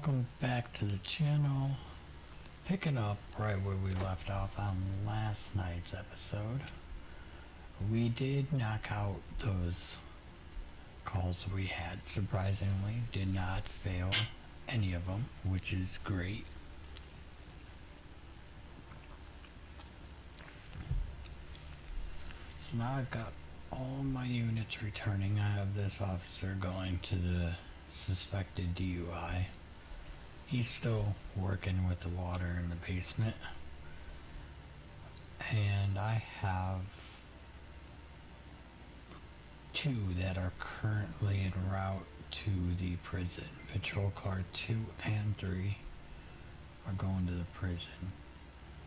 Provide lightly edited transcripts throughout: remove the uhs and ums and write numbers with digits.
welcome back to the channel. Picking up right where we left off on last night's episode. We did knock out those calls we had. Surprisingly, did not fail any of them, which is great. So now I've got all my units returning. I have this officer going to the suspected DUI. He's still working with the water in the basement. And I have 2 that are currently en route to the prison. Patrol car 2 and 3 are going to the prison.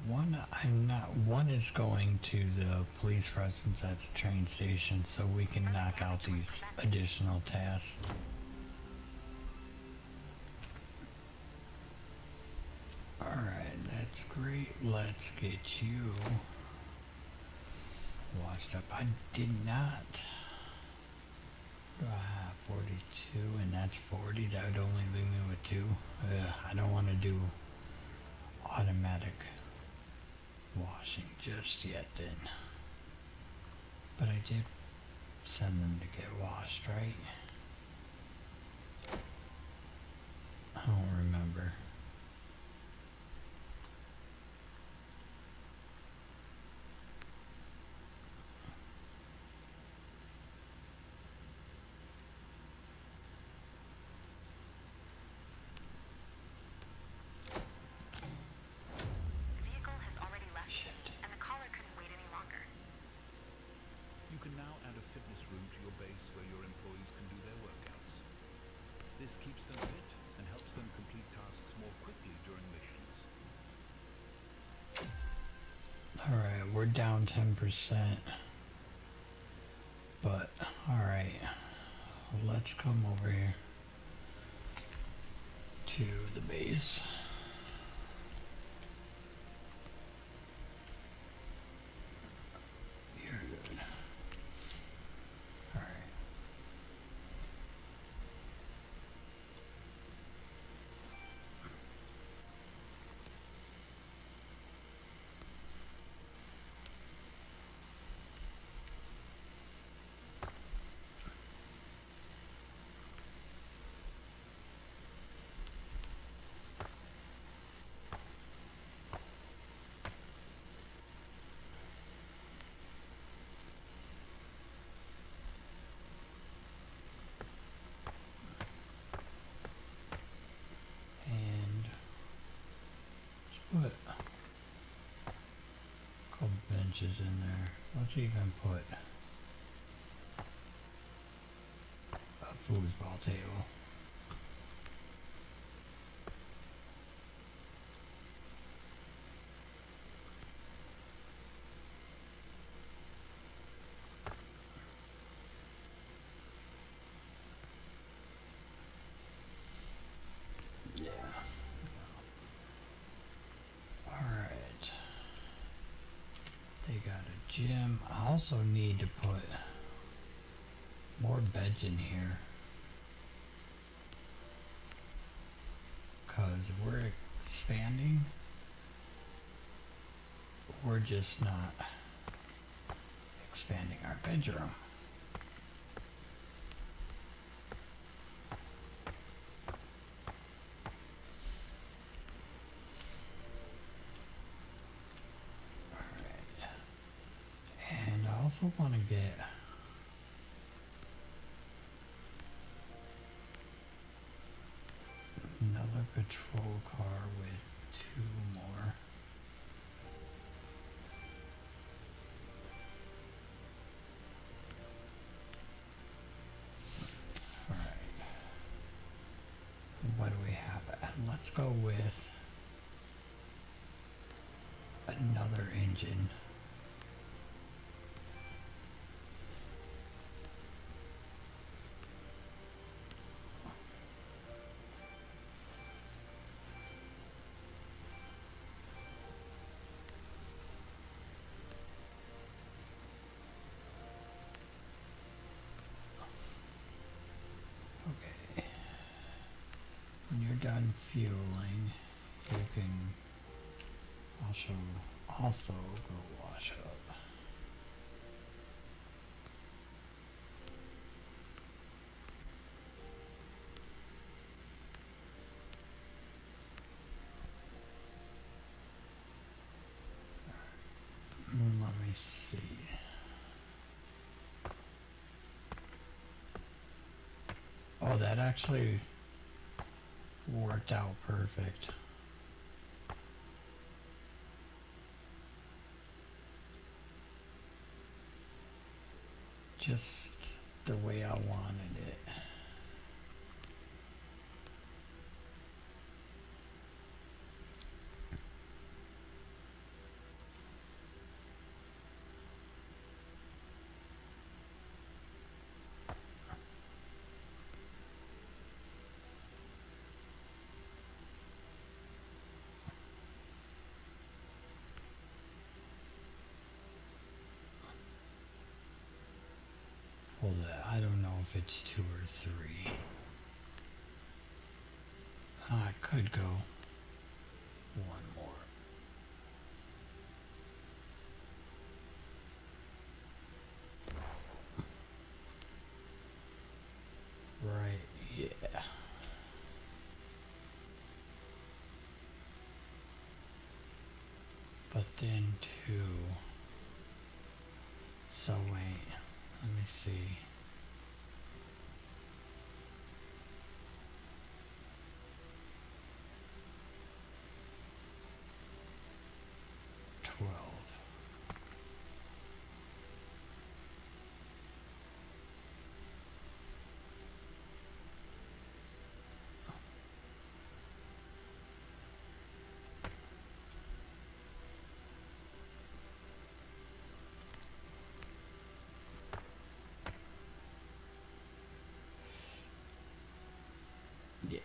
One is going to the police presence at the train station so we can knock out these additional tasks. Alright, that's great. Let's get you washed up. I did not. Do I have 42 and that's 40? That would only leave me with 2. I don't want to do automatic washing just yet then. But I did send them to get washed, right? I don't remember. You can now add a fitness room to your base where your employees can do their workouts. This keeps them fit and helps them complete tasks more quickly during missions. Alright, we're down 10%. But, alright. Let's come over here to the base. You're good. Alright. And let's put a couple benches in there. Let's even put a foosball table. Yeah. Alright. They got a gym. I also need to put more beds in here. Because we're expanding. We're just not expanding our bedroom. And I also want to get another patrol car with 2 more. Alright. What do we have? Let's go with another engine. done fueling, you can also go wash up. Let me see. Oh, that actually worked out perfect. Just the way I wanted it. Hold it. I don't know if it's 2 or 3. I could go one more. Right, yeah. But then 2. So wait, let me see. Yeah.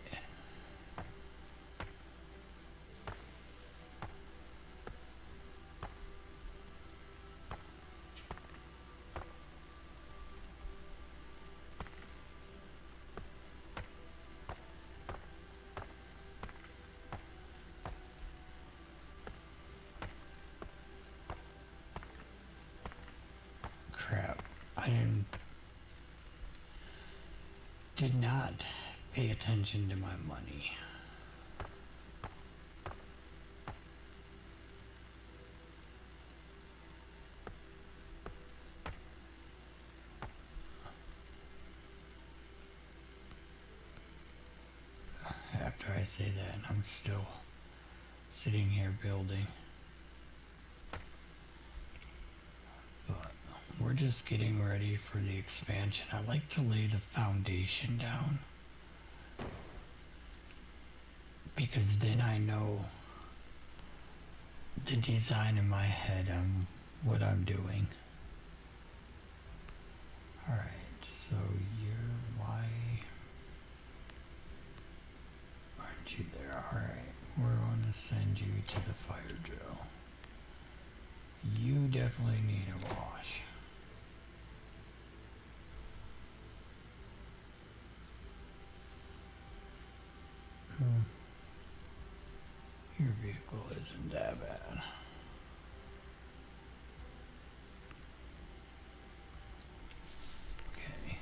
Crap. I did not pay attention to my money. After I say that, I'm still sitting here building. But we're just getting ready for the expansion. I like to lay the foundation down, because then I know the design in my head on what I'm doing. Alright, so why aren't you there? Alright, we're going to send you to the fire drill. You definitely need a wash. Your vehicle isn't that bad. Okay.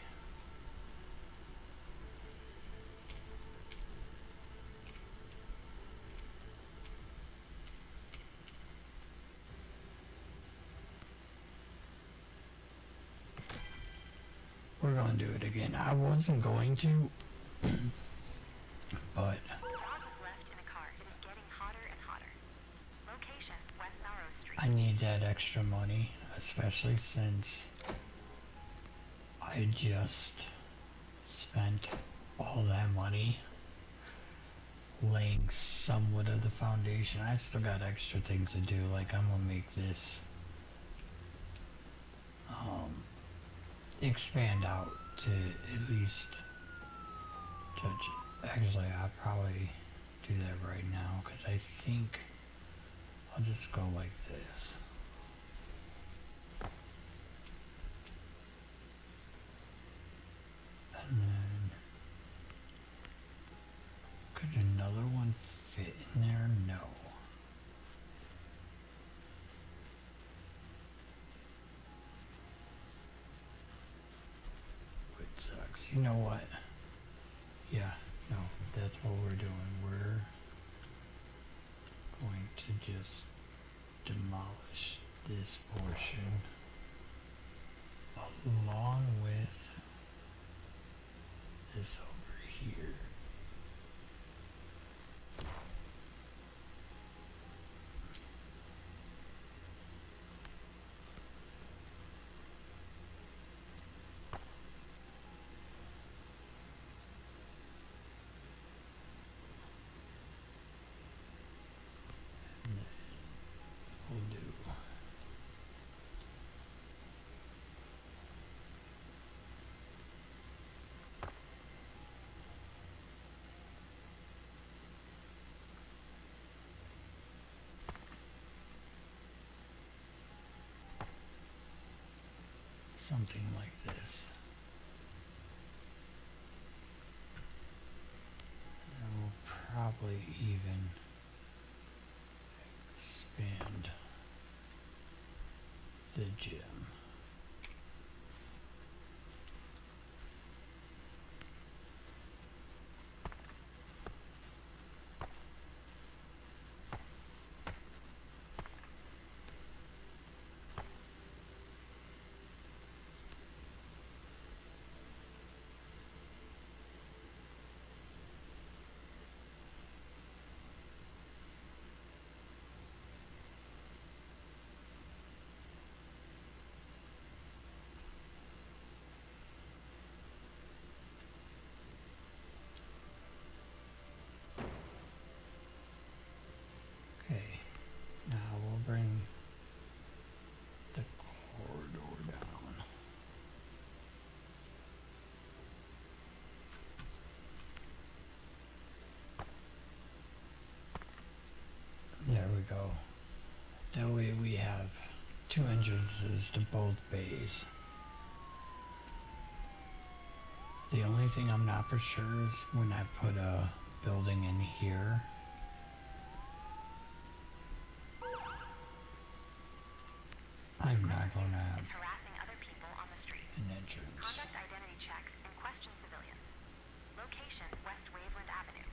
We're going to do it again. I wasn't going to, but I need that extra money, especially since I just spent all that money laying somewhat of the foundation. I still got extra things to do, like I'm gonna make this expand out to at least touch. Actually, I'll probably do that right now, because I think I'll just go like this. And then could another You know what? Yeah, no, that's what we're doing. We're going to just demolish this portion along with this over here. And then we'll do something like this. And we'll probably even expand the gym. Okay, now we'll bring the corridor down. There we go. That way we have two entrances to both bays. The only thing I'm not for sure is when I put a building in here. I'm not going to have harassing other people on the street. an entrance. Conduct identity checks and question civilians. Location, West Waveland Avenue.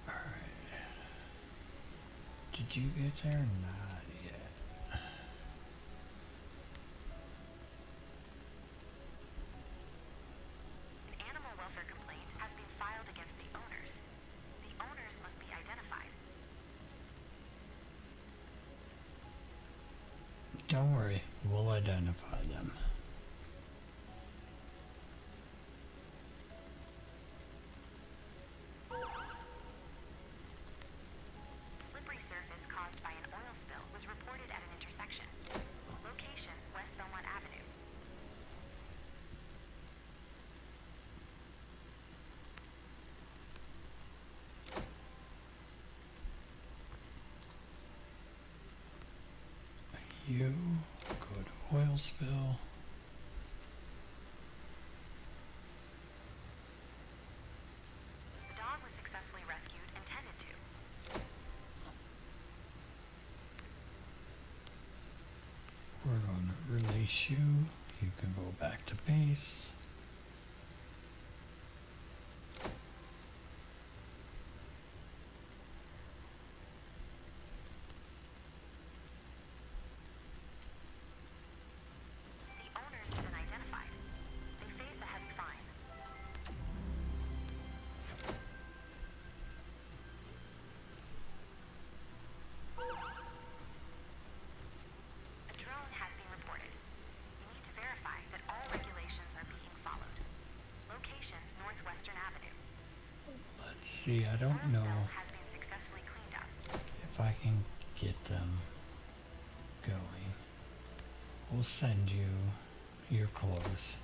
Alright. Did you get there? Not yet. An animal welfare complaint has been filed against the owners. The owners must be identified. Don't worry, we'll identify them. Slippery surface caused by an oil spill was reported at an intersection. Location, West Belmont Avenue. You go to oil spill. The dog was successfully rescued and tended to. We're going to release you. You can go back to base. The owners have been identified. They face a heavy fine. A drone has been reported. You need to verify that all regulations are being followed. Location, Northwestern Avenue. Let's see, I don't Oil know spill has been successfully cleaned up. if I can get them going. We'll send you your clothes.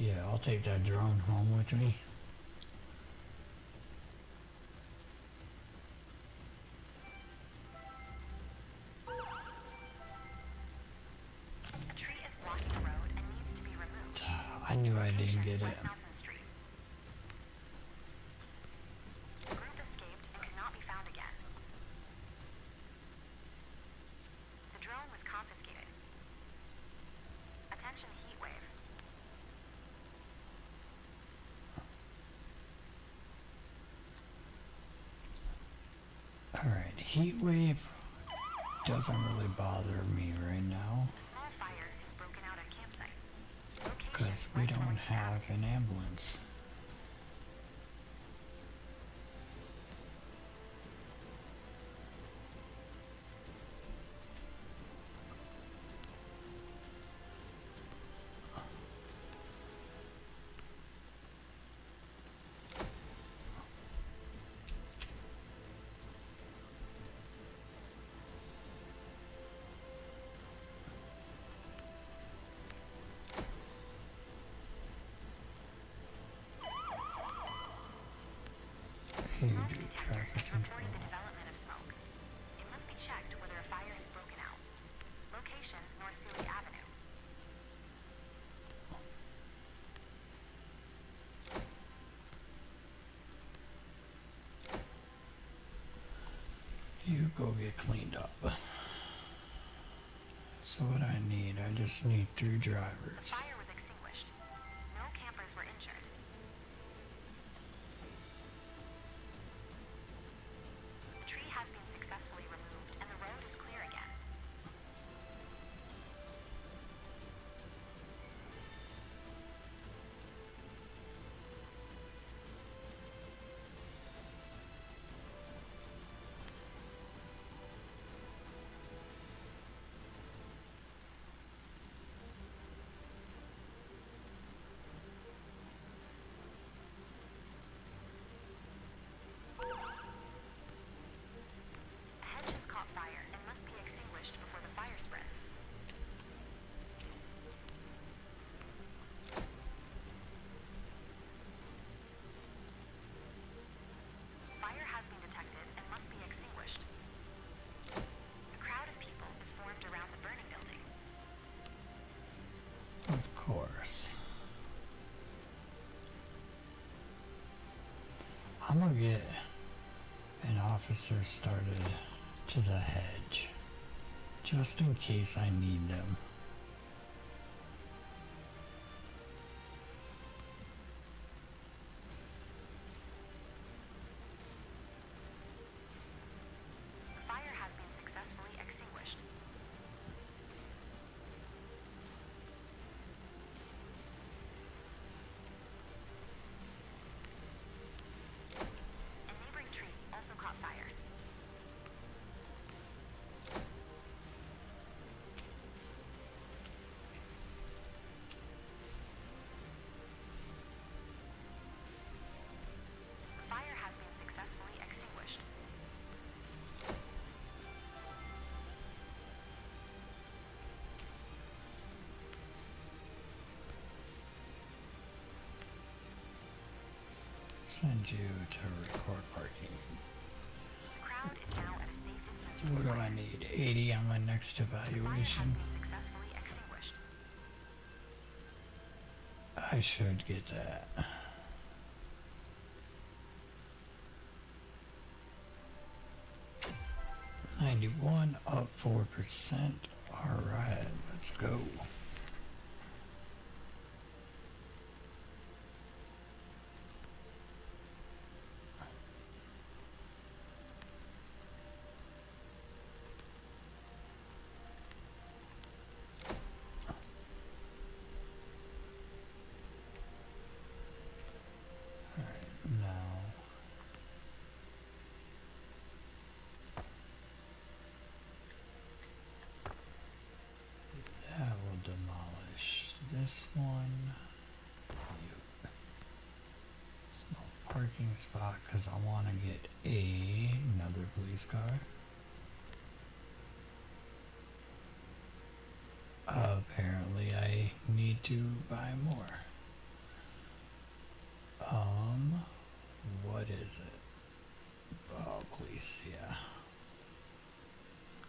Yeah, I'll take that drone home with me. A tree is blocking the road and needs to be removed. I knew I didn't get West it. Nelson Street. The group escaped and could not be found again. The drone was confiscated. Attention Heatwave. Alright, heat wave doesn't really bother me right now A small fire has broken out at campsite. Location because we West don't Morning have an ambulance. You Smoke do detector traffic has control. reported the development of smoke. It must be checked whether a fire has broken out. Location North Sealy Avenue. You go get cleaned up. So what I need, I just need 3 drivers. Fire was extinguished. No campers were injured. The tree has been successfully removed and the road is clear again. A hedge has caught fire and must be extinguished before the fire spreads. Fire has been detected and must be extinguished. A crowd of people is formed around the burning building. Of course. I'm gonna get an officer started to the hedge, just in case I need them. The fire has been successfully extinguished. A neighboring tree also caught fire. The fire has been successfully extinguished. Send you to record parking. The crowd is now at a safe distance. What do I need? 80 on my next Fire has evaluation. been successfully extinguished. I should get that. $91 up 4%. Alright, let's go. Alright, now that will demolish this one. You- Small parking spot because I want to get another police car. Apparently I need to buy more.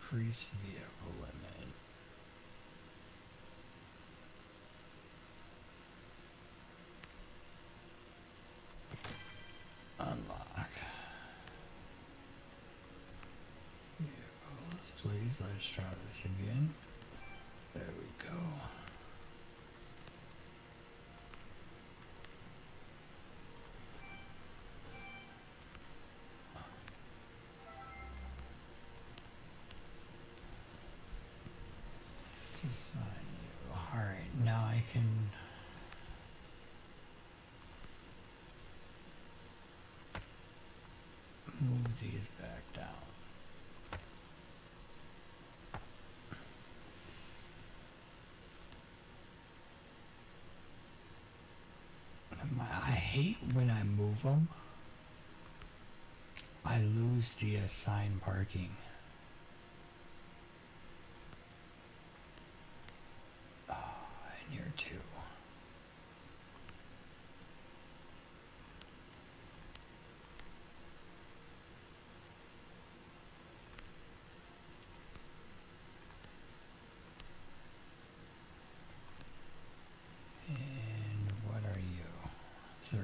Increase vehicle limit. Unlock. Vehicles. Please, let's try this again. There we go. Just sign you. Alright, now I can move these back down. I hate when I move them, I lose the assigned parking. Oh, and here too. And what are you? 3.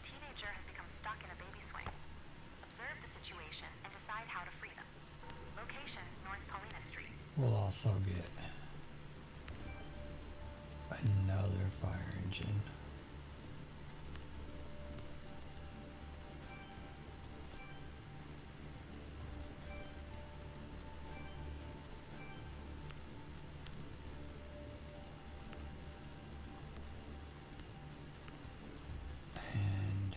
Teenager has become stuck in a baby swing. Observe the situation and decide how to free them. Location, North Paulina Street. We'll also get another fire engine. And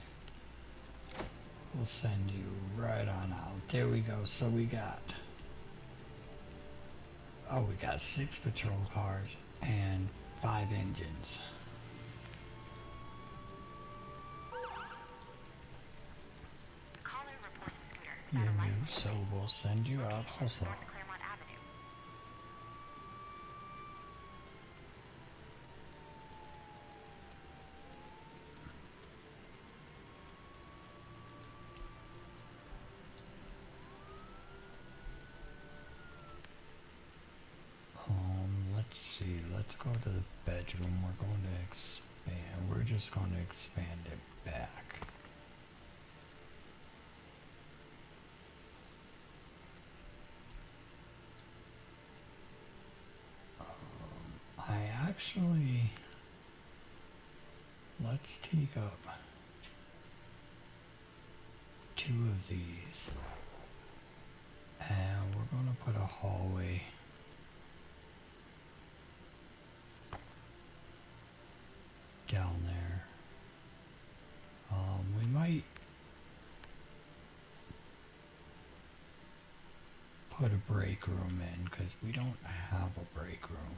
we'll send you right on out. There we go. So we got, oh, we got 6 patrol cars and 5 engines. Caller reports a scooter You're without a new, license so we'll send you out also. North Claremont Avenue. Let's see. Let's go to the bedroom. We're going to expand. We're just going to expand it back. I actually, let's take up 2 of these, and we're going to put a hallway down there. We might put a break room in because we don't have a break room.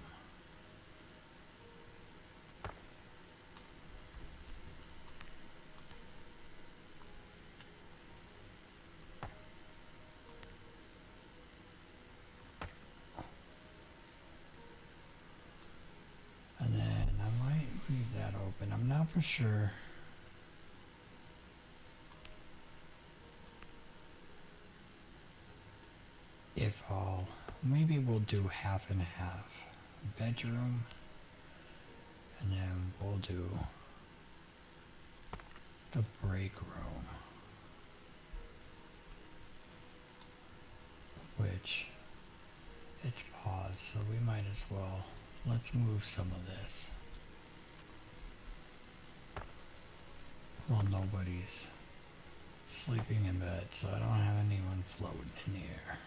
And then I might leave that open. I'm not for sure. If I'll, maybe we'll do half and half. Bedroom, and then we'll do the break room, which it's paused, so we might as well, let's move some of this. Well, nobody's sleeping in bed, so I don't have anyone floating in the air.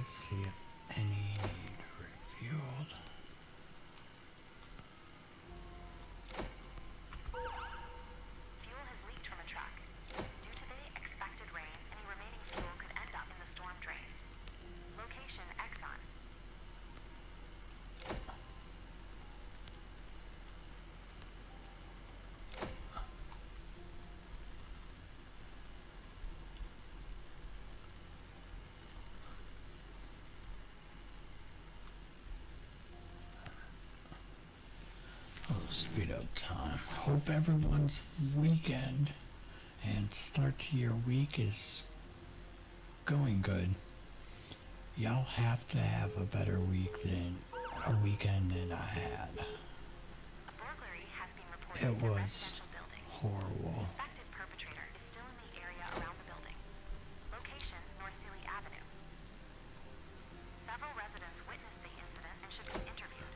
Let's see if any need refueled. Fuel has leaked from a truck. Due to the expected rain, any remaining fuel could end up in the storm drain. Location Exxon. Oh, speed up time. Hope everyone's weekend and start to your week is going good. Y'all have to have a better week than a weekend than I had. A burglary has been reported It in a was residential building. horrible. The suspected perpetrator is still in the area around the building. Location North Sealy Avenue. Several residents witnessed the incident and should be interviewed.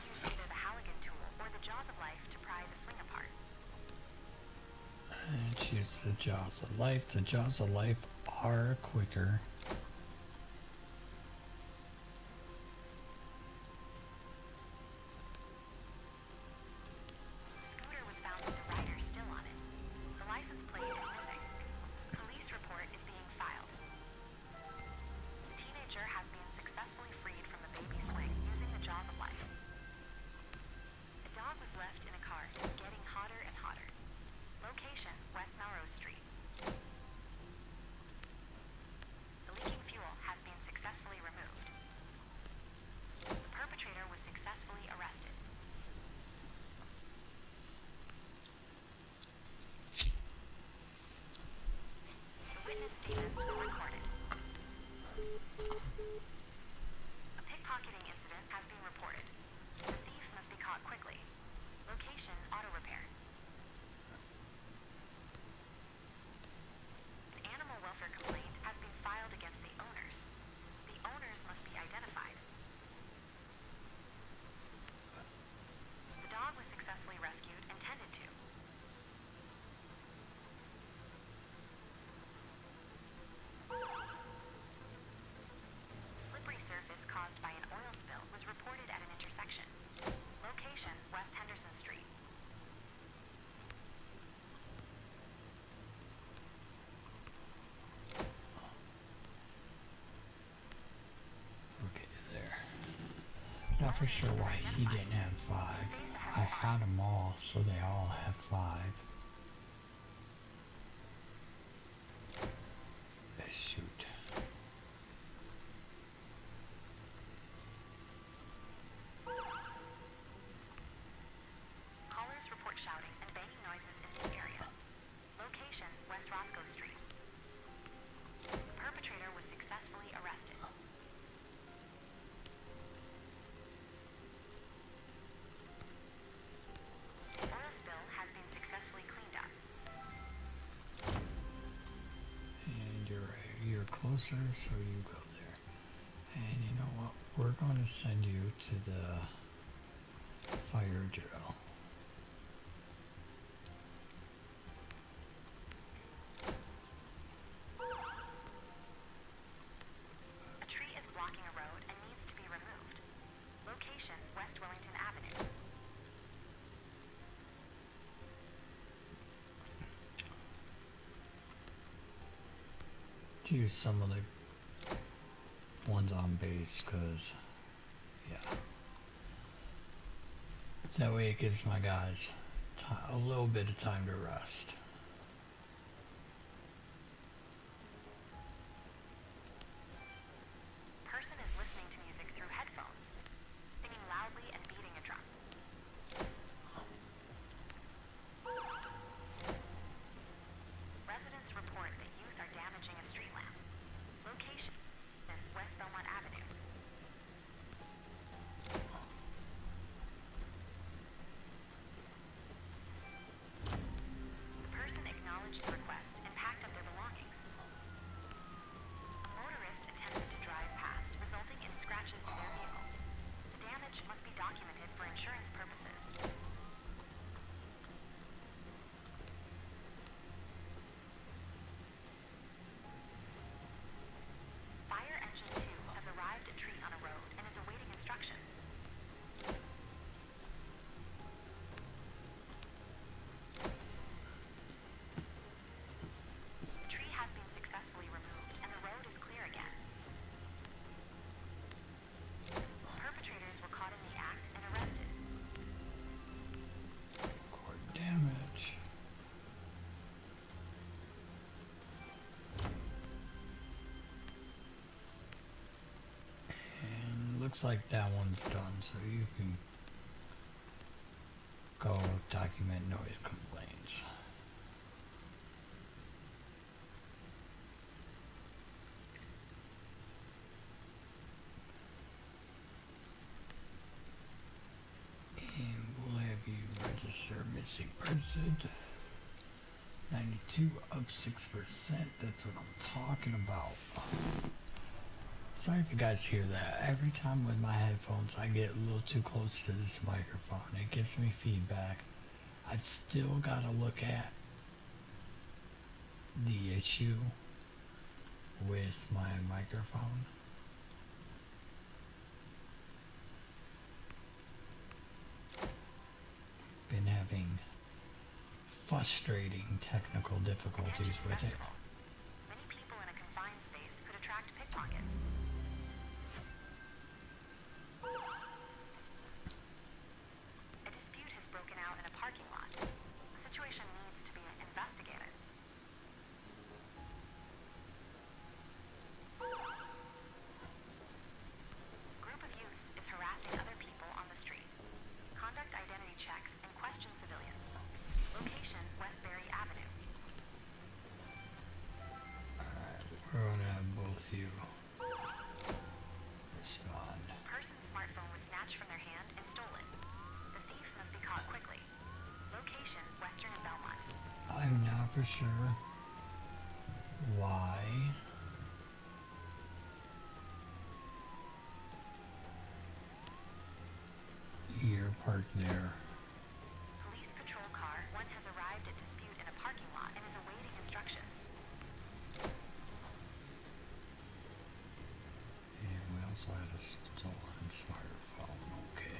Use either the Halligan tool or the jaws of life to pry the swing apart. And choose the jaws of life. The jaws of life are quicker. Scooter was found with the rider still on it. The license plate is missing. Police report is being filed. The teenager has been successfully freed from the baby swing using the jaws of life. A dog was left in a car and is getting hotter and hotter. Location West Melrose Street. The leaking fuel has been successfully removed. The perpetrator was successfully arrested. The witness statements were recorded. A pickpocketing incident has been reported. The thief must be caught quickly. Location auto repair. An animal welfare complaint has been filed against the owners. The owners must be identified. The dog was successfully rescued and tended to. Slippery surface caused by an oil spill was reported at an intersection. Location West Henderson Street. Okay, there. Not for sure why he didn't have 5. I had them all, so they all have 5. Shoot. Callers report shouting and banging noises in the area. Location West Roscoe Street. The perpetrator was successfully arrested. The oil spill has been successfully cleaned up. And you're closer, so you go there. And you know what? We're going to send you to the fire drill. A tree is blocking a road and needs to be removed. Location West Wellington Avenue. To use some of the ones on base, because, yeah. That way it gives my guys a little bit of time to rest. Person is listening to music through headphones, singing loudly and beating a drum. Residents report that youth are damaging a street lamp. Location West Belmont Avenue. looks like that one's done, so you can go document noise complaints. And we'll have you register missing person. 92 up 6%. That's what I'm talking about. Sorry if you guys hear that. Every time with my headphones, I get a little too close to this microphone. It gives me feedback. I've still got to look at the issue with my microphone. Been having frustrating technical difficulties with it. Many people in a confined space could attract pickpockets. A dispute has broken out in a parking lot. The situation needs to be investigated. Group of youth is harassing other people on the street. Conduct identity checks and question civilians. Location, Westbury Avenue. We're gonna have both you respond. Person's smartphone was snatched from their hand and stolen. The thief must be caught quickly. Location, Western and Belmont. I'm not for sure why you're parked there. Police patrol car 1 has arrived at dispute in a parking lot and is awaiting instructions. And we also had a stolen smartphone. Okay.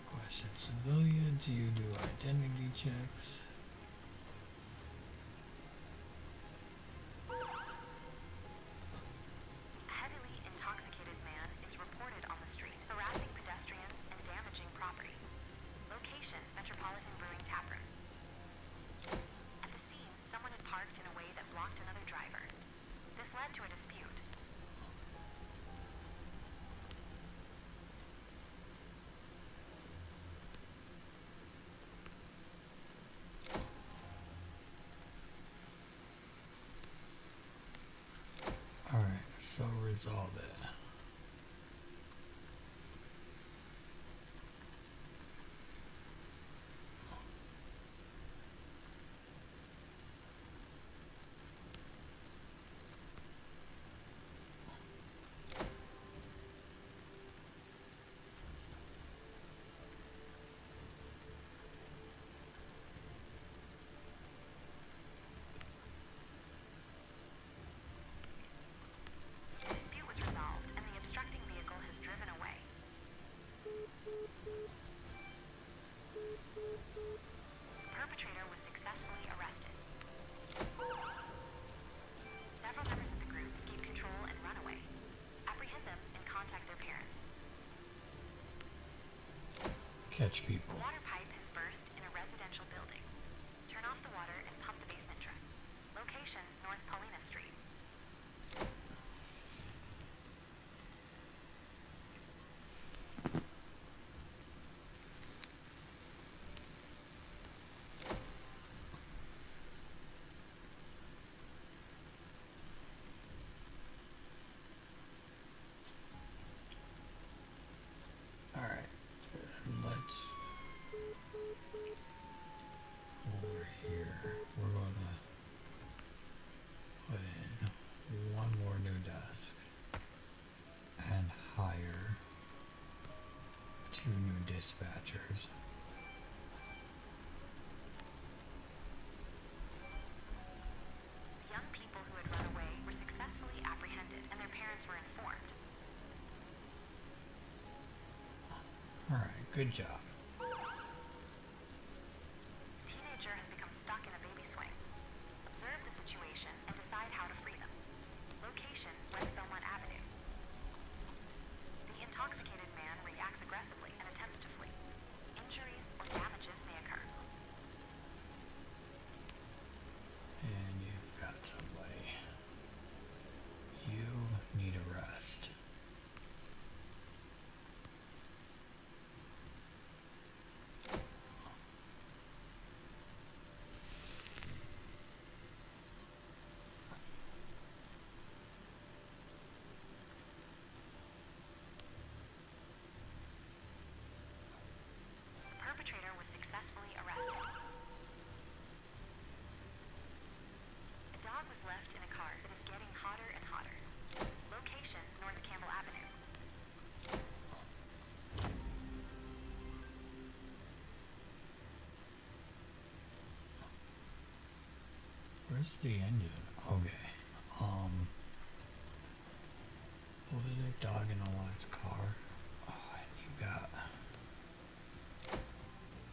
Question civilian, do you do identity checks? A heavily intoxicated man is reported on the street, harassing pedestrians and damaging property. Location, Metropolitan Brewing Taproom. At the scene, someone had parked in a way that blocked another driver. This led to a dispute. Alright, so resolve it. The dispute was resolved and the obstructing vehicle has driven away. The perpetrator was successfully arrested. Several members of the group gained control and run away. Apprehend them and contact their parents. Catch A people. water pipe has burst in a residential building. Turn off the water and pump the basement truck. Location, North Paulina Street. Alright, let's over here. We're gonna put in one more new desk and hire 2 new dispatchers. The young people who had run away were successfully apprehended and their parents were informed. Alright, good job. Teenager has become Where's the engine? Okay. What is it? Dog in a locked car. Oh, you got.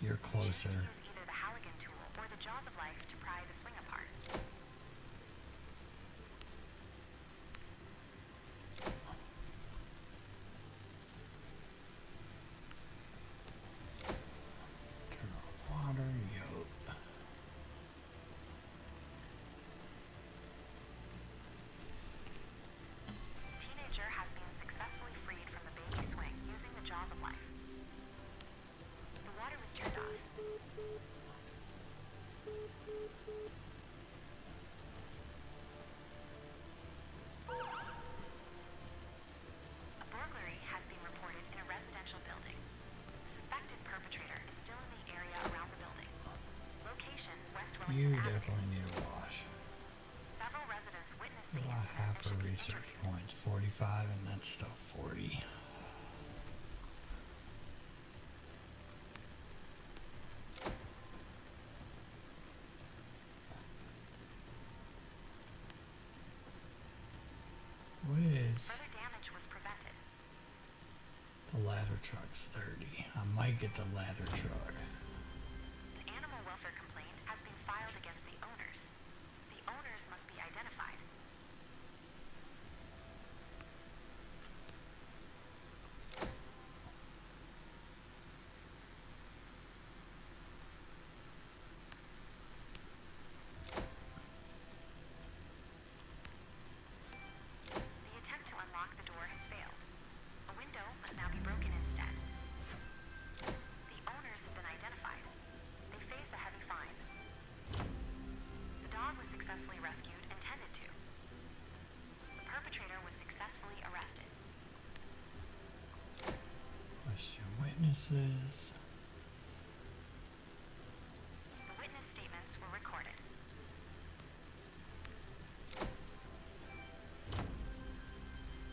You're closer. Use either the Halligan tool or the Jaws of Life to pry the swing apart. Turn off water. Yo. Teenager has been successfully freed from the baby swing using the Jaws of Life. The water was turned off. A burglary has been reported in a residential building. The suspected perpetrator is still in the area around the building. Location, West You Wellington Avenue. definitely need a wash. Several residents witnessed the About incident half and a should be research interviewed. points. 45, and that's still 40. What is Further damage was prevented. the ladder truck's 30? I might get the ladder truck. An animal welfare complaint has been filed against the owners. The owners must be identified. The attempt to unlock the door has failed. A window must now be broken instead. The owners have been identified. They face a heavy fine. The dog was successfully rescued and tended to. The perpetrator was successfully arrested. Question witnesses. The witness statements were recorded.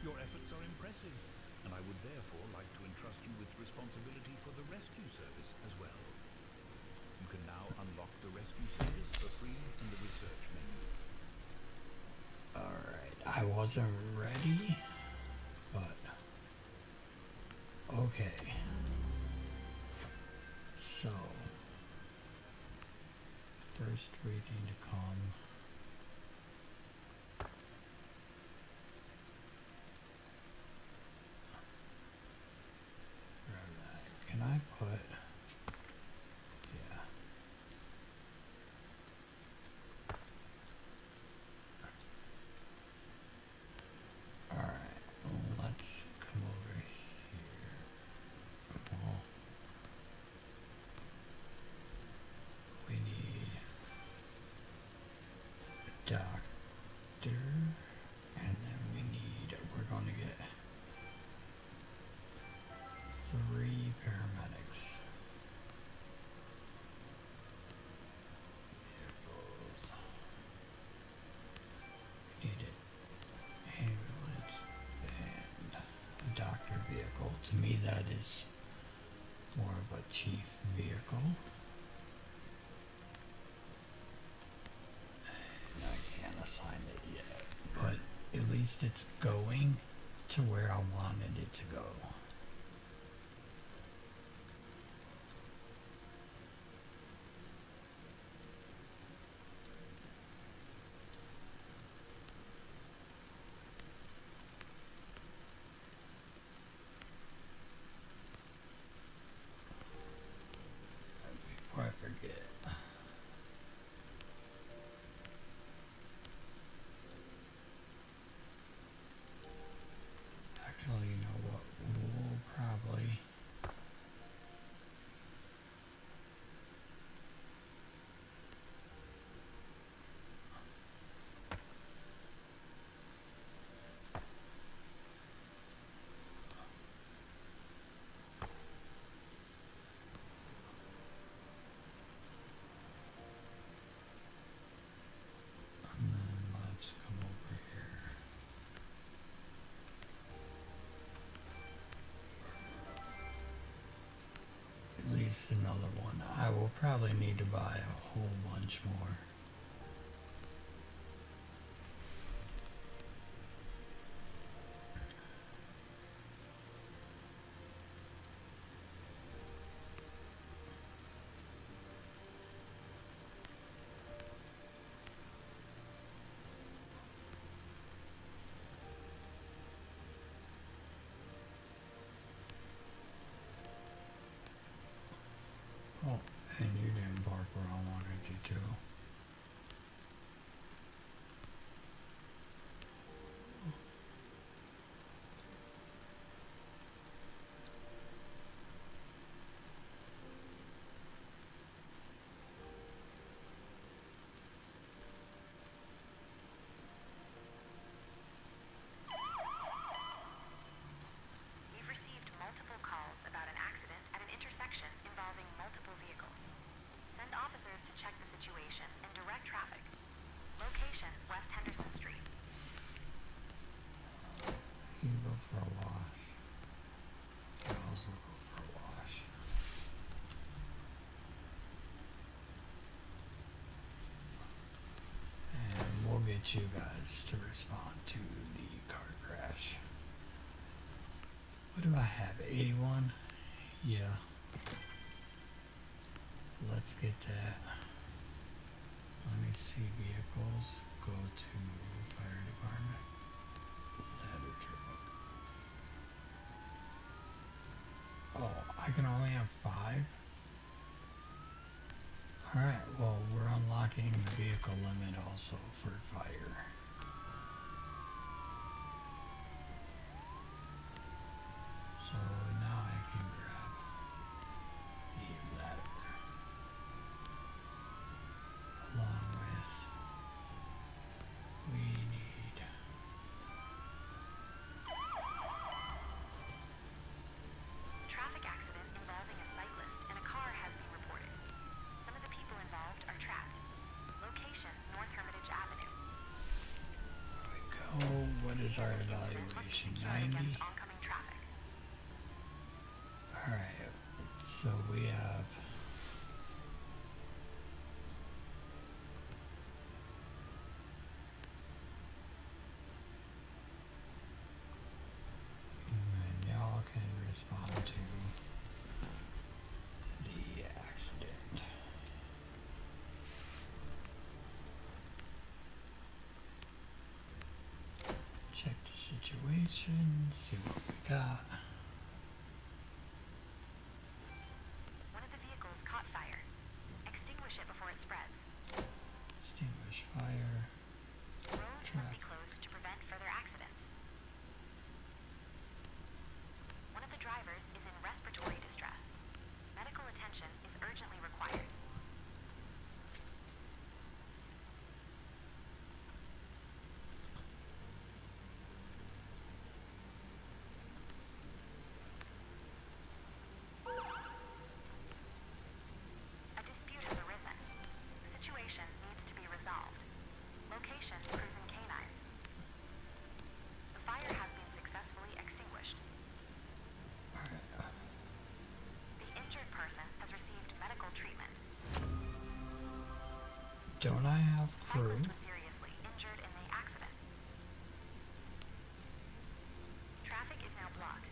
Your efforts are impressive, and I would therefore like to entrust you with responsibility for the rescue service as well. You can now unlock the rescue service for free in the research menu. Alright, I wasn't ready, but okay. So, first we need to come. Grab that. Can I put? Yeah. Alright, let's come over here. Well, we need a doctor, and then we need, we're going to get 3 paramedics. Vehicles. We need it. Ambulance and doctor vehicle. To me, that is more of a chief vehicle. And I can't assign it yet, but at least it's going to where I wanted it to go. Before I forget. Actually, you know what? We'll probably. And then let's come over here. At least another one. I will probably need to buy a whole bunch more. Oh, and you didn't park where I wanted you to. We've received multiple calls about an accident at an intersection involving multiple vehicles. Send officers to check the situation and direct traffic. Location, West Henderson Street. You go for a wash. I also go for a wash. And we'll get you guys to respond to the car crash. What do I have? 81? Yeah. Let's get that. Let me see vehicles. Go to fire department. Ladder truck. Oh, I can only have 5? Alright, well, we're unlocking the vehicle limit also for fire. So now I can grab the ladder along with we need Traffic accident involving a cyclist and a car has been reported. Some of the people involved are trapped. Location, North Hermitage Avenue. there we go. What is our evaluation? Secured 90? against oncoming traffic. Alright, so we have and y'all can respond to the accident. Check the situation, see what we got. One of the vehicles caught fire. Extinguish it before it spreads. Extinguish fire. Roads must be Traffic. closed to prevent further accidents. One of the drivers is in respiratory distress. Medical attention is urgently required. A dispute has arisen. The situation needs to be resolved. Location, Cruisin' Canines. The fire has been successfully extinguished. Alright. The injured person has received medical treatment. Don't I have crew? Cyclist was seriously injured in the accident. Traffic is now blocked.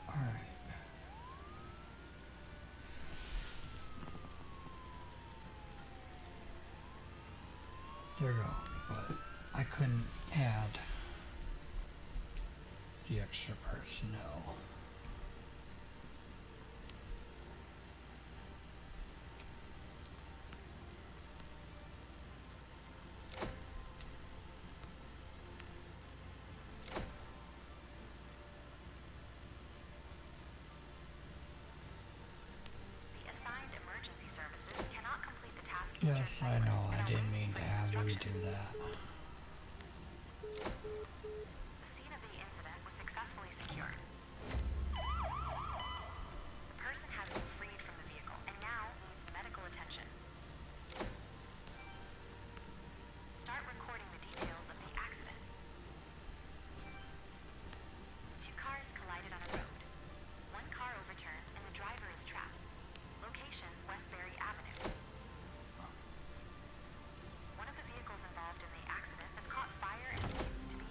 Alright. There we go. But I couldn't add the extra personnel. The assigned emergency services cannot complete the task. Yes, I know. I didn't mean to have you do that. The scene of the incident was successfully secured. The person has been freed from the vehicle and now needs medical attention. Start recording the details of the accident. 2 cars collided on a road. 1 car overturned and the driver is trapped. Location, Westbury Avenue. One of the vehicles involved in the accident has caught fire and needs to be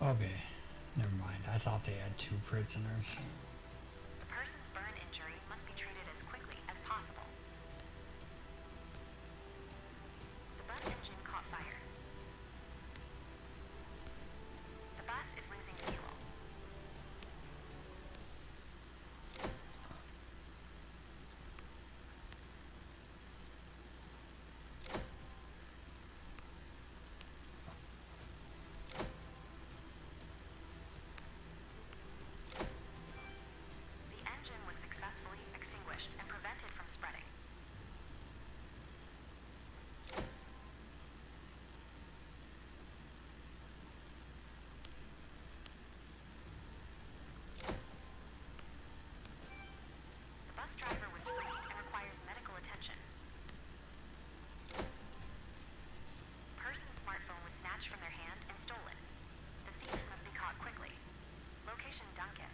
Okay, never mind. I thought they had 2 prisoners. The person's burn injury must be treated as quickly as possible. The bus engine caught fire. The bus is losing fuel. The engine was successfully extinguished and prevented from spreading. The bus driver was freed and requires medical attention. The person's smartphone was snatched from their hand and stolen. The thief must be caught quickly. Location Duncan.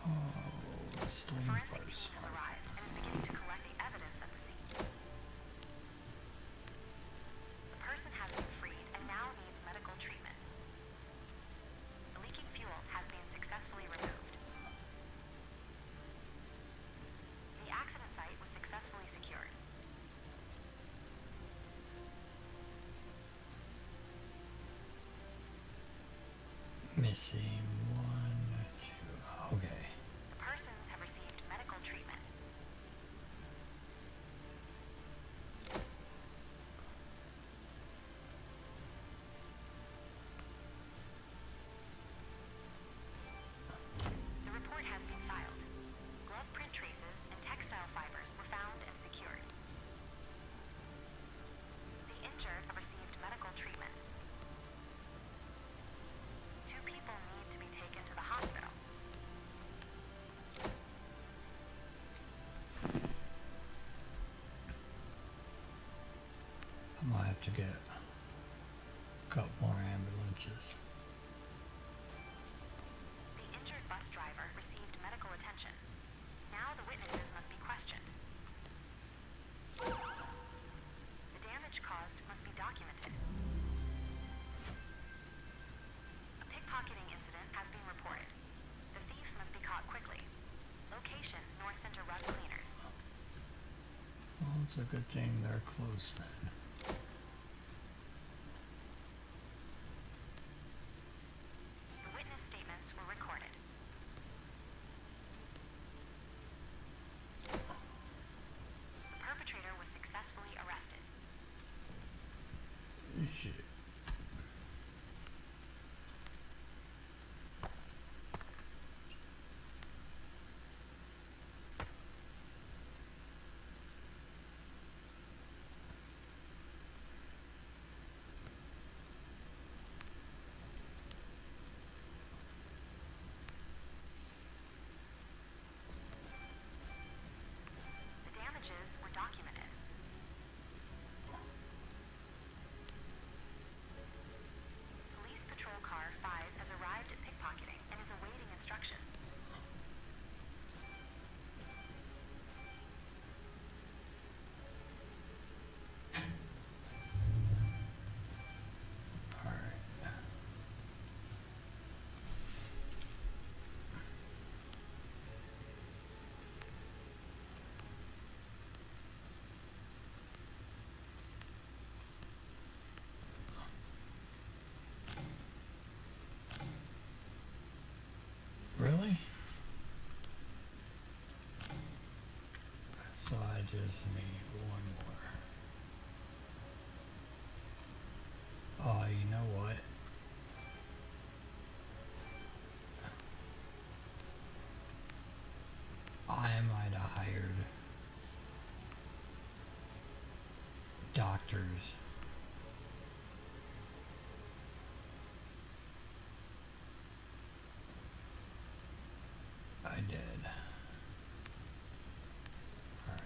Oh, The steam forensic fires. team has arrived and is beginning to collect the evidence at the scene. The person has been freed and now needs medical treatment. The leaking fuel has been successfully removed. The accident site was successfully secured. Missing 1, 2. Okay. The persons have received medical treatment. The report has been filed. Glove print traces and textile fibers were found and secured. The injured have received medical treatment. 2 people need to be taken to the hospital. I might have to get a couple more ambulances. The injured bus driver received medical attention. Now the witnesses must be questioned. The damage caused must be documented. A pickpocketing incident has been reported. The thief must be caught quickly. Location North Center Rug Cleaners. Well, it's a good thing they're close then. The witness statements were recorded. The perpetrator was successfully arrested. Shit. The damages were documented. Police Patrol Car 5 has arrived at pickpocketing and is awaiting instructions. Alright. Really? So I just need 1 more. Oh, you know what? I might have hired doctors. I did. Alright.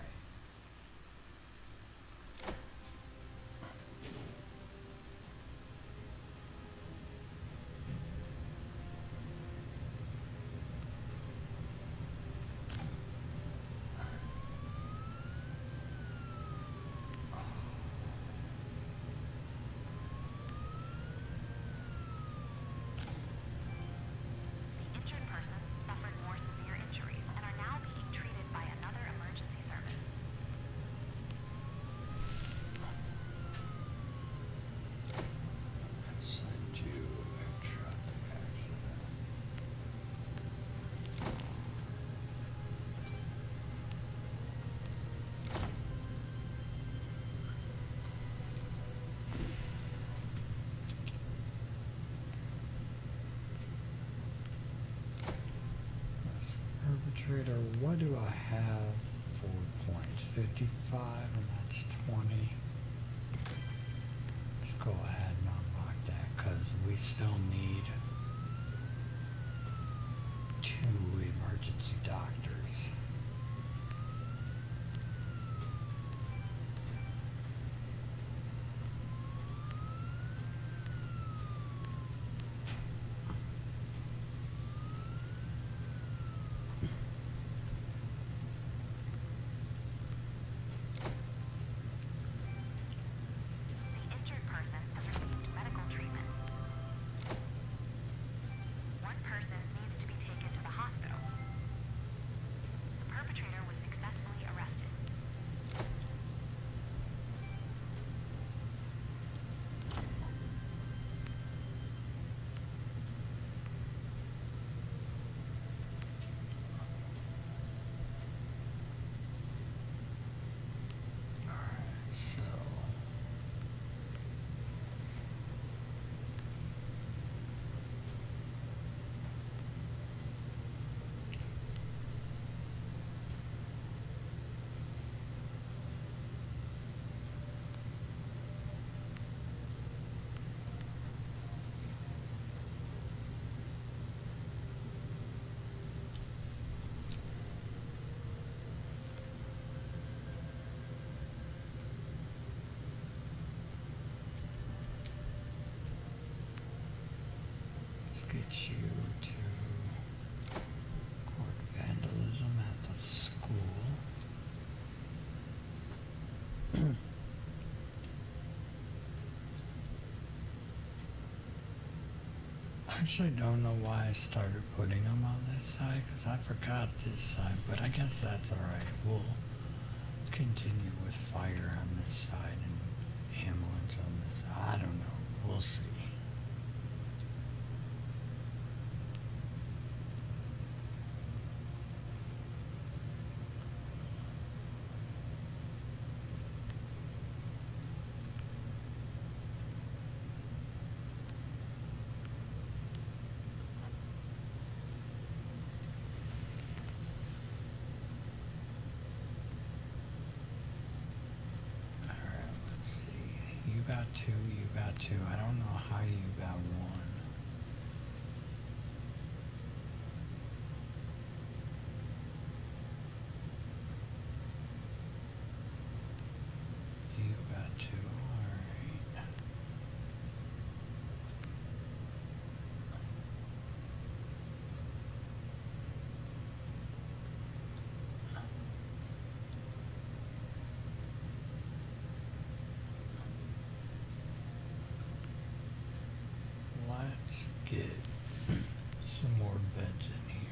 what do I have for points? 55, and that's 20. Let's go ahead and unlock that because we still need 2 emergency doctors. The injured person has received medical treatment. One person needs to be taken to the hospital. The perpetrator was successfully arrested. Alright, so let's get you to court vandalism at the school. I actually don't know why I started putting them on this side because I forgot this side, but I guess that's alright. We'll continue with fire on this side and ambulance on this. I don't know. We'll see. Alright, let's see. You got 2, you got 2. I don't know how you got 1. You got 2, alright. Let's get some more beds in here.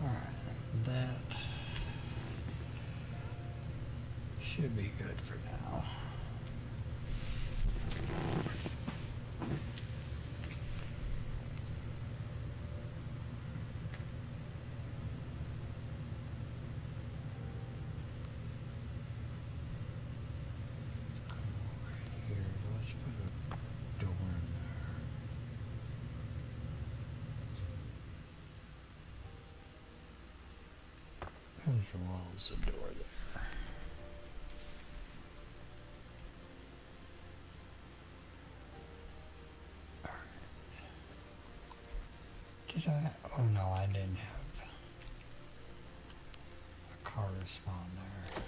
Alright, that should be good for now. Over here, let's put a door in there. As well as a door there. Alright. Did I? Oh no, I didn't have a car respawn there.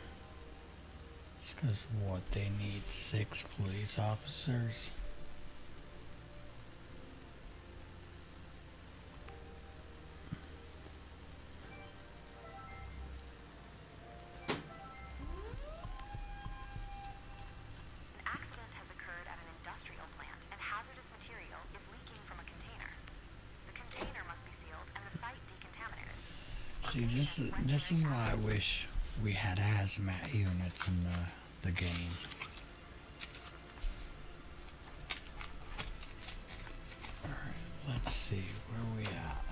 It's because what, they need 6 police officers? An accident has occurred at an industrial plant, and hazardous material is leaking from a container. The container must See, this is why I wish we had hazmat units in the game. Alright, let's see, where are we at?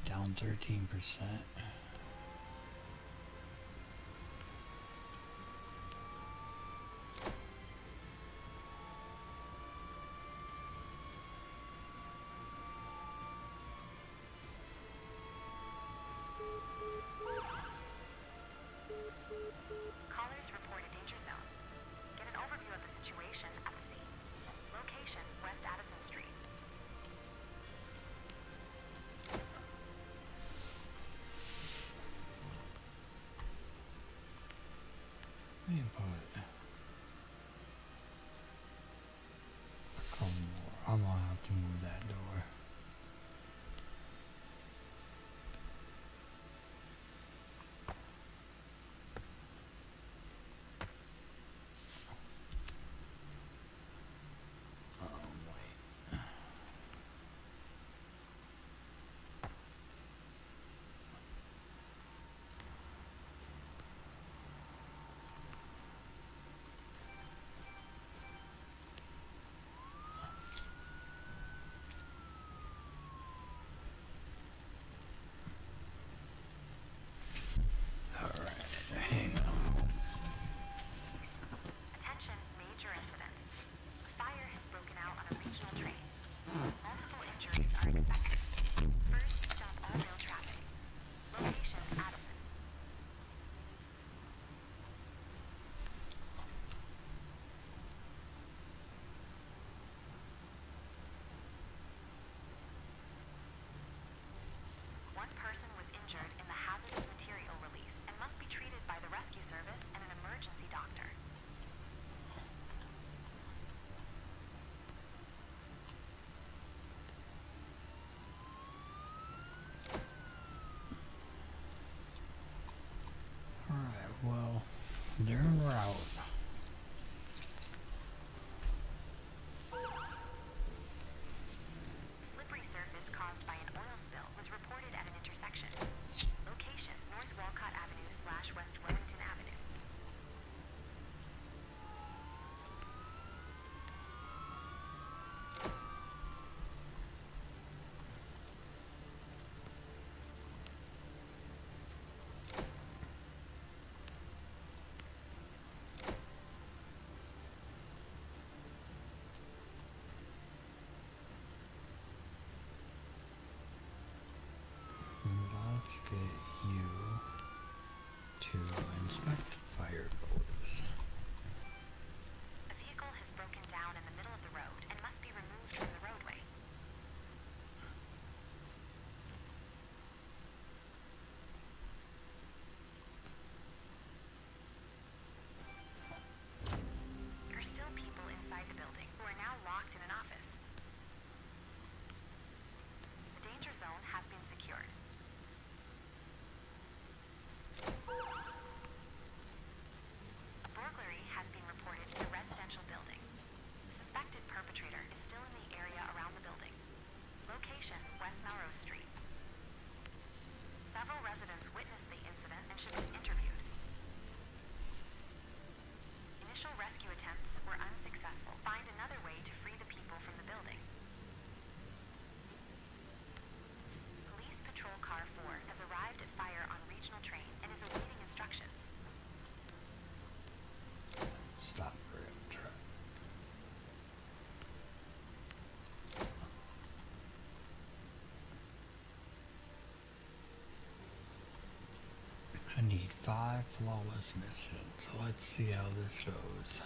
Down 13%. Callers report a danger zone. Get an overview of the situation at the scene. Location, West Addison Street. Let me put a couple more. I'm gonna have to move that door. Wait. Alright, hang on. Attention, major incident. A fire has broken out on a regional train. Multiple injuries are expected. First, stop all rail traffic. Location, Addison. One person was injured in the hazardous material release and must be treated by the rescue service and an emergency doctor. Alright, well, they're en route. Slippery surface caused by an oil spill was reported at an intersection. Location, North Walcott Avenue / West Wellington Avenue. Let's get you to inspect fire doors. A vehicle has broken down in the middle of the road and must be removed from the roadway. There are still people inside the building who are now locked in an office. The danger zone has been secured. A burglary has been reported in a residential building. The suspected perpetrator is still in the area around the building. Location, West Melrose Street. Several residents witnessed the incident and should be interviewed. Initial rescue attempts were unsuccessful. Find another way to free the people from the building. Police Patrol Car 4 has arrived at fire on regional train and is awaiting instructions. Stop rail track. I need 5 flawless missions. Let's see how this goes.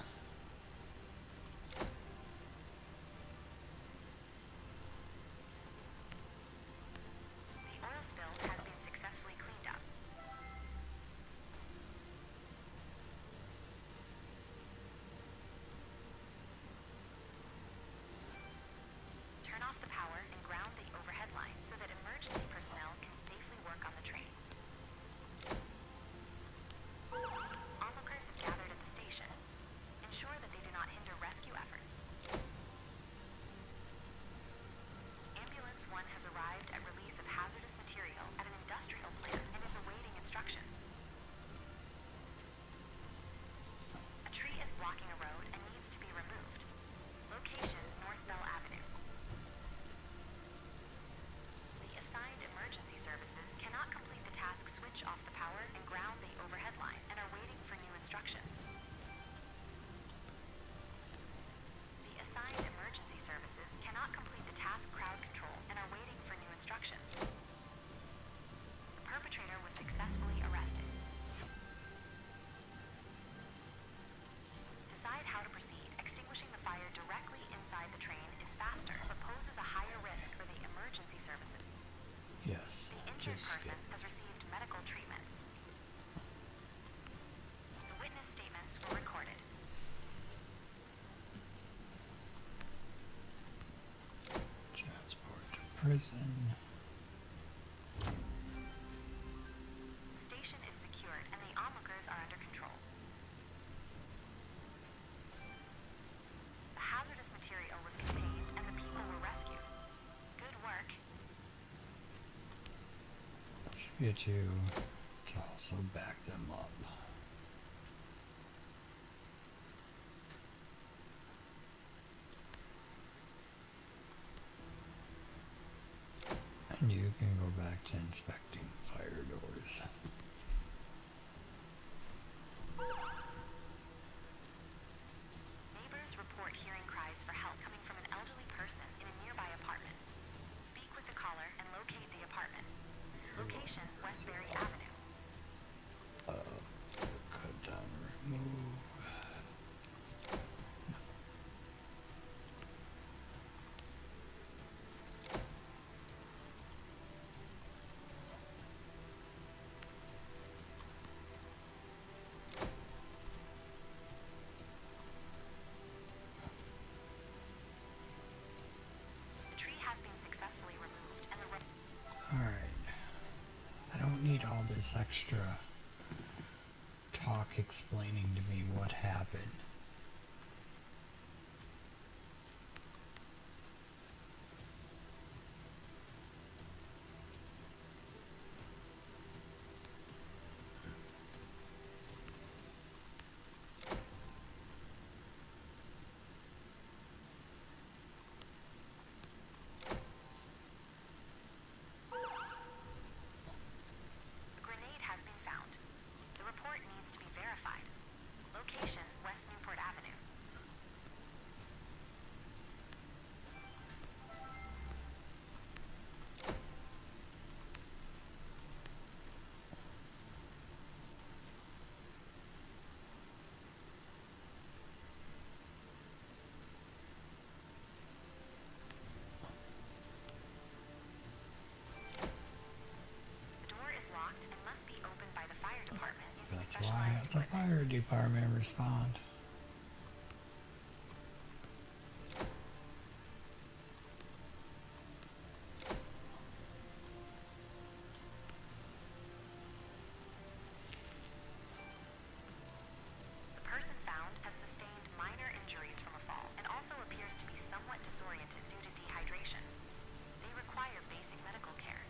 The oil spill has been successfully cleaned up. Turn off the power and ground the overhead line so that emergency personnel can safely work on the train. Onlookers have gathered at the station. prison. The station is secured and the onlookers are under control. The hazardous material was contained and the people were rescued. Good work. Let's get you to also back them up. And you can go back to inspecting fire doors. Neighbors report hearing cries for help coming from an elderly person in a nearby apartment. Speak with the caller and locate the apartment. Location, Westbury Avenue. Cut down, remove. The tree has been successfully removed and the Alright. I don't need all this extra talk explaining to me what happened. grenade has been found. The report needs to be verified. Location, West Newport Avenue. The door is locked and must be opened by the fire department using That's why specialized the equipment. fire department respond. The person found has sustained minor injuries from a fall and also appears to be somewhat disoriented due to dehydration. They require basic medical care.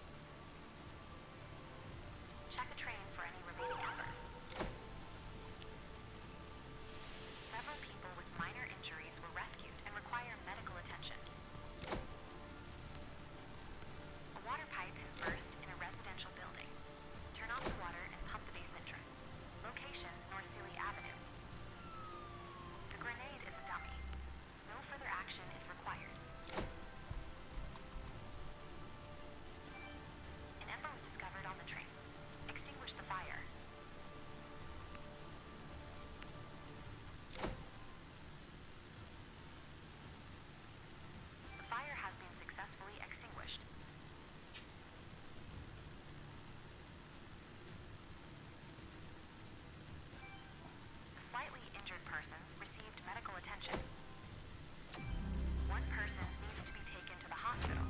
Check a train for any remaining embers. Several people with minor injuries were rescued and require medical attention. A water pipe has burst in a residential building. Turn off the water and pump the base entrance. Location, North Sealy Avenue. The grenade is a dummy. No further action is required. An ember was discovered on the train. Extinguish the fire. The fire has been successfully extinguished. The slightly injured persons received medical attention. One person needs to be taken to the hospital.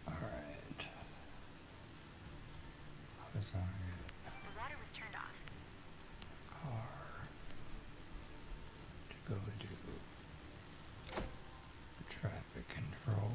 Alright. I was on The water was turned off. a car to go do traffic control.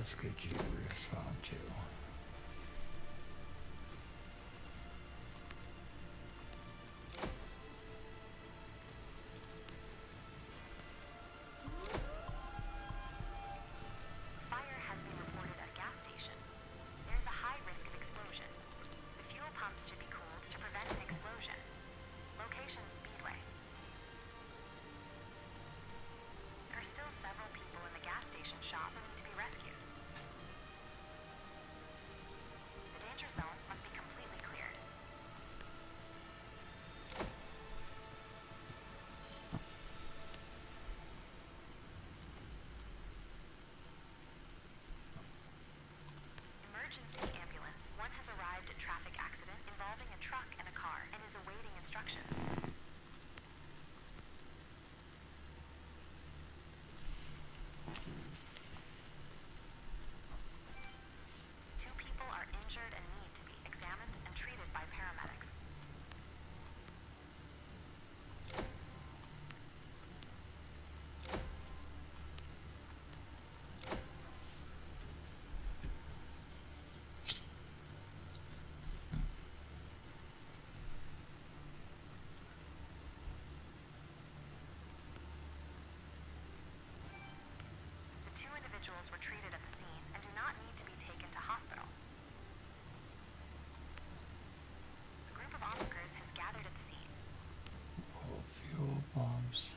let's get you to respond to. Fire has been reported at gas station. There's a high risk of explosion. The fuel pumps should be cooled to prevent an explosion. Location Speedway. There are still several people in the gas station shop who need to be rescued. The danger zone must be completely cleared. Emergency ambulance. One has arrived at traffic accident involving a truck and a car and is awaiting instructions. Two people are injured and need to be examined and treated by paramedics. The two individuals were treated at the scene and do not need to be taken to hospital. A group of onlookers has gathered at the scene. Pull fuel bombs.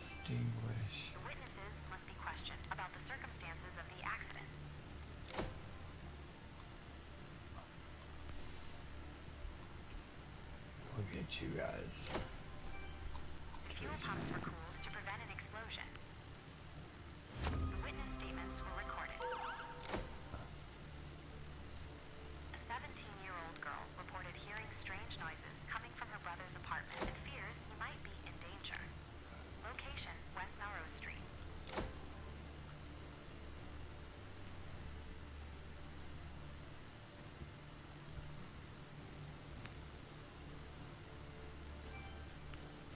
Extinguish. The witnesses must be questioned about the circumstances of the accident. We'll get you guys. The fuel pumps were cooled to prevent an explosion. The witness statements were recorded. A 17-year-old girl reported hearing strange noises coming from her brother's apartment and fears he might be in danger. Location, West Melrose Street.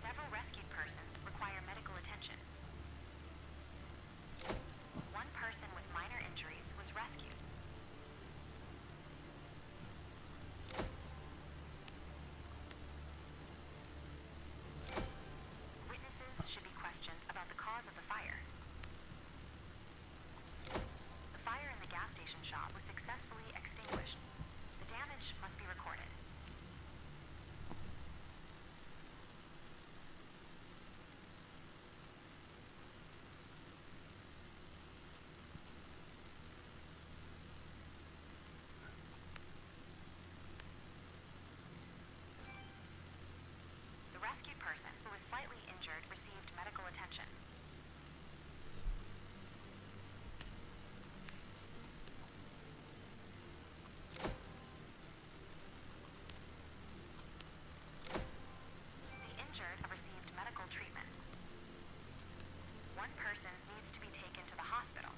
Several rescued persons require medical attention. One person with minor injuries was rescued. Witnesses should be questioned about the cause of the fire. The fire in the gas station shop was successfully extinguished. The damage must be recorded. The rescued person, who was slightly injured, received medical attention. The injured have received medical treatment. One person needs to be taken to the hospital.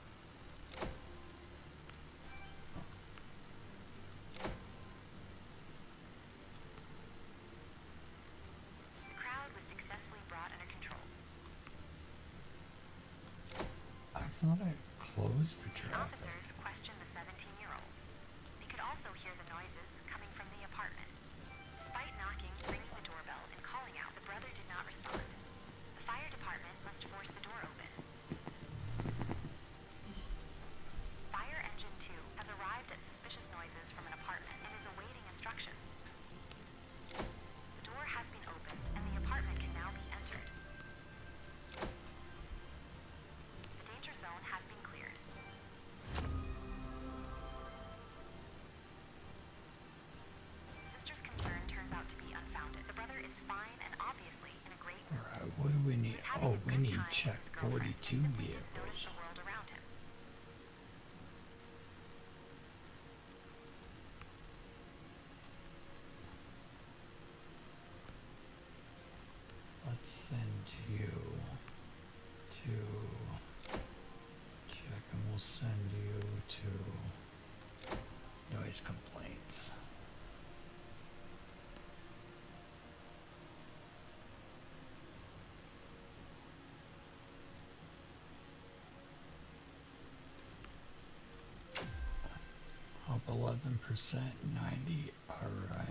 The crowd was successfully brought under control. I thought I closed the The traffic. officers questioned the 17-year-old. They could also hear the noises coming from the apartment. Despite knocking, ringing the doorbell, and calling out, the brother did not respond. The fire department must force the door open. Fire engine 2 has arrived at suspicious noises from an apartment and is awaiting instructions. The door has been opened and the apartment can now be entered. The danger zone has been cleared. Sister's concern turns out to be unfounded. The brother is fine and obviously in a great mood. Alright, what do we need? He's having Oh, a we good need time with check his girlfriend, 42 and please notice vehicles. the world around him. Let's send you to check, and we'll send you to noise complaints. 11%, 90. Alright.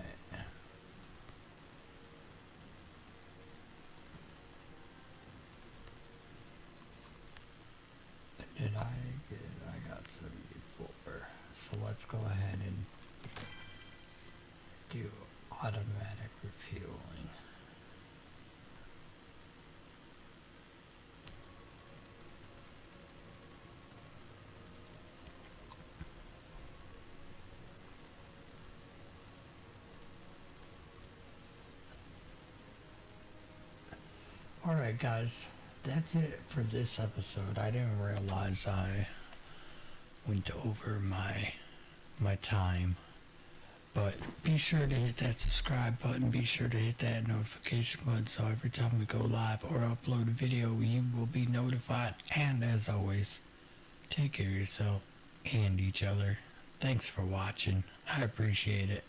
Did I get it? I got 74. So let's go ahead and do automatic refueling. Alright guys, that's it for this episode. I didn't realize I went over my time. But be sure to hit that subscribe button. Be sure to hit that notification button so every time we go live or upload a video, you will be notified. And as always, take care of yourself and each other. Thanks for watching. I appreciate it.